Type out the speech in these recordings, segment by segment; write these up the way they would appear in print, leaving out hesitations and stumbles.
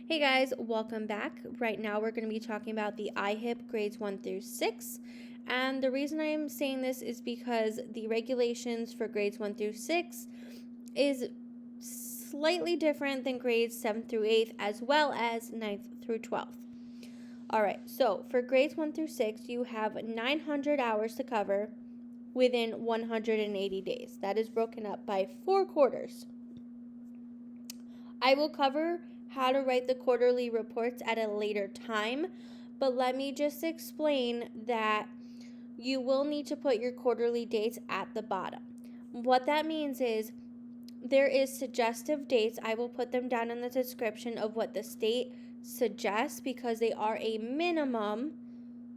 Hey guys, welcome back. Right now we're going to be talking about the Ihip grades 1 through 6. And the reason I'm saying this is because the regulations for grades 1 through 6 is slightly different than grades 7th through 8th as well as 9th through 12th. Alright, so for grades 1 through 6, you have 900 hours to cover within 180 days. That is broken up by 4 quarters. I will cover how to write the quarterly reports at a later time, but let me just explain that you will need to put your quarterly dates at the bottom. What that means is there is suggestive dates. I will put them down in the description of what the state suggests because they are a minimum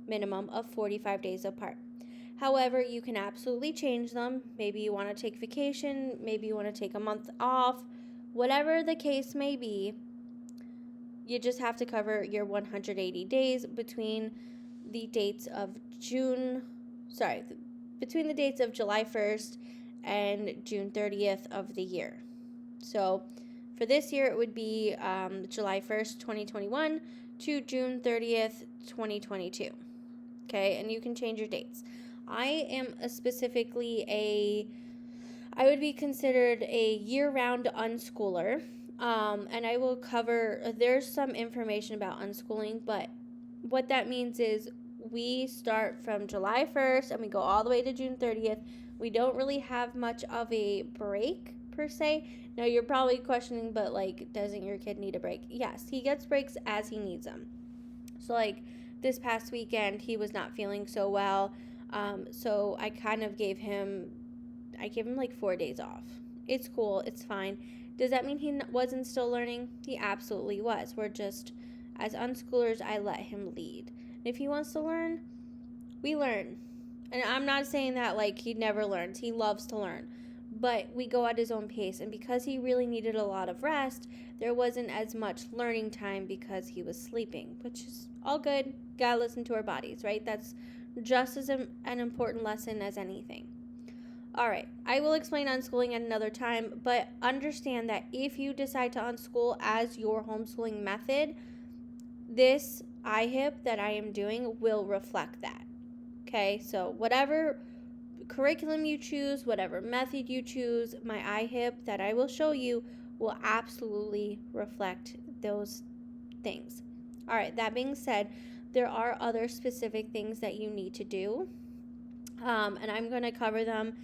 of 45 days apart. However, you can absolutely change them. Maybe you want to take vacation, maybe you want to take a month off. Whatever the case may be, you just have to cover your 180 days between the dates of between the dates of July 1st and June 30th of the year. So for this year, it would be July 1st, 2021 to June 30th, 2022. Okay, and you can change your dates. I would be considered a year-round unschooler, and I will cover, there's some information about unschooling, but what that means is we start from July 1st and we go all the way to June 30th. We don't really have much of a break per se. Now you're probably questioning, but doesn't your kid need a break? Yes, he gets breaks as he needs them. So this past weekend, he was not feeling so well, so I gave him 4 days off. It's cool. It's fine. Does that mean he wasn't still learning? He absolutely was. We're just, as unschoolers, I let him lead. And if he wants to learn, we learn. And I'm not saying that he never learns. He loves to learn. But we go at his own pace. And because he really needed a lot of rest, there wasn't as much learning time because he was sleeping, which is all good. Gotta listen to our bodies, right? That's just as an important lesson as anything. All right, I will explain unschooling at another time, but understand that if you decide to unschool as your homeschooling method, this IHIP that I am doing will reflect that. Okay, so whatever curriculum you choose, whatever method you choose, my IHIP that I will show you will absolutely reflect those things. All right, that being said, there are other specific things that you need to do, and I'm going to cover them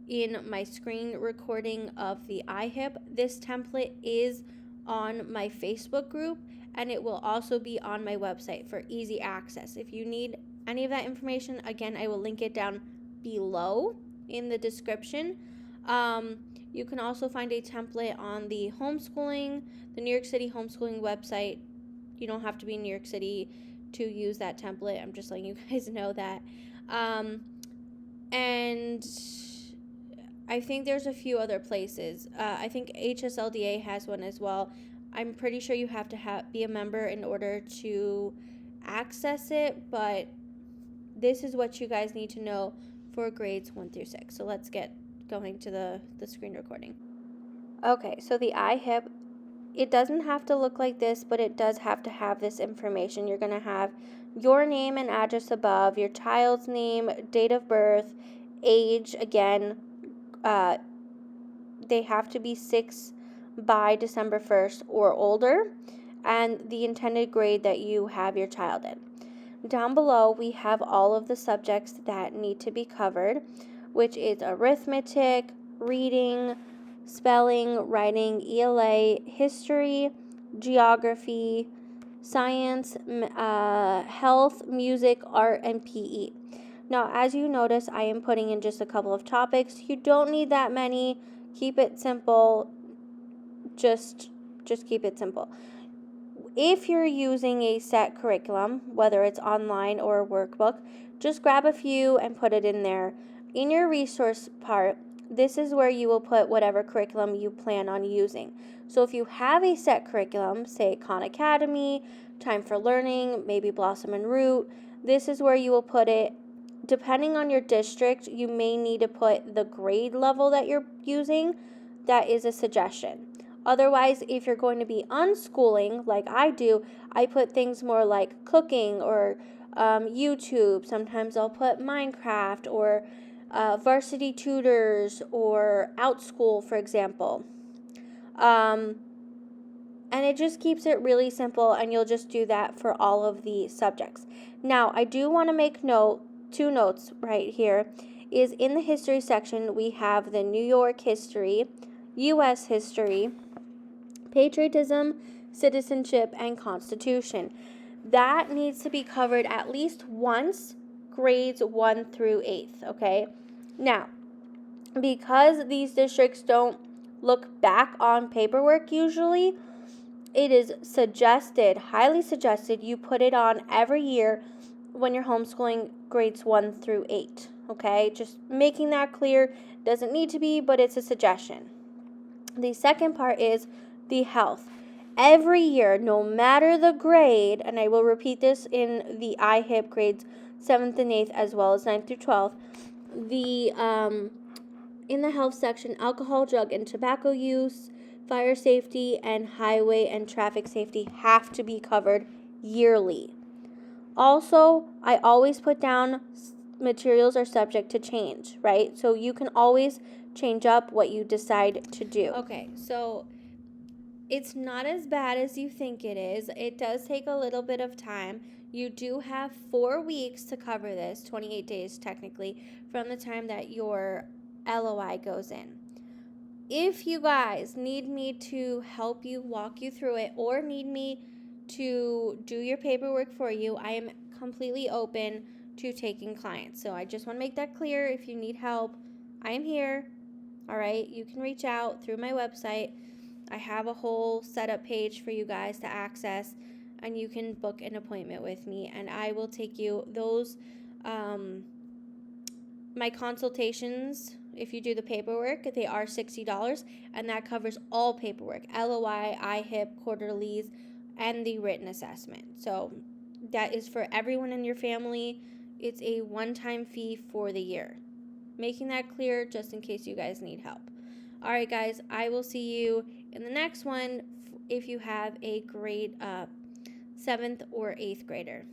in my screen recording of the IHIP. This template is on my Facebook group, and it will also be on my website for easy access. If you need any of that information, again, I will link it down below in the description. You can also find a template on the New York City homeschooling website. You don't have to be in New York City to use that template. I'm just letting you guys know that. And I think there's a few other places. I think HSLDA has one as well. I'm pretty sure you have to be a member in order to access it, but this is what you guys need to know for grades 1 through 6. So let's get going to the screen recording. Okay, so the IHIP, it doesn't have to look like this, but it does have to have this information. You're going to have your name and address above, your child's name, date of birth, age, again, they have to be 6 by December 1st or older, and the intended grade that you have your child in. Down below, we have all of the subjects that need to be covered, which is arithmetic, reading, spelling, writing, ELA, history, geography, science, health, music, art, and PE. Now, as you notice, I am putting in just a couple of topics. You don't need that many. Keep it simple. Just keep it simple. If you're using a set curriculum, whether it's online or a workbook, just grab a few and put it in there. In your resource part, this is where you will put whatever curriculum you plan on using. So if you have a set curriculum, say Khan Academy, Time for Learning, maybe Blossom and Root, this is where you will put it. Depending on your district, you may need to put the grade level that you're using. That is a suggestion. Otherwise, if you're going to be unschooling, like I do, I put things more like cooking or YouTube. Sometimes I'll put Minecraft or varsity tutors or OutSchool, for example. And it just keeps it really simple, and you'll just do that for all of the subjects. Now, I do want to make two notes right here. Is in the history section, we have the New York history, U.S. history, patriotism, citizenship, and constitution. That needs to be covered at least once, grades 1 through 8th, okay? Now, because these districts don't look back on paperwork usually, it is suggested, highly suggested, you put it on every year when you're homeschooling grades 1 through 8, okay? Just making that clear. Doesn't need to be, but it's a suggestion. The second part is the health. Every year, no matter the grade, and I will repeat this in the Ihip grades 7th and 8th as well as 9th through 12th, in the health section, alcohol, drug, and tobacco use, fire safety, and highway and traffic safety have to be covered yearly. Also, I always put down materials are subject to change, right? So you can always change up what you decide to do. Okay, so it's not as bad as you think it is. It does take a little bit of time. You do have 4 weeks to cover this, 28 days technically, from the time that your LOI goes in. If you guys need me to help you, walk you through it, or need me to do your paperwork for you, I am completely open to taking clients. So I just want to make that clear. If you need help, I am here. All right, you can reach out through my website. I have a whole setup page for you guys to access, and you can book an appointment with me, and I will take you those my consultations. If you do the paperwork, they are $60, and that covers all paperwork, LOI, IHIP, quarterlies, and the written assessment. So that is for everyone in your family. It's a one-time fee for the year. Making that clear just in case you guys need help. All right, guys, I will see you in the next one if you have a grade 7th or 8th grader.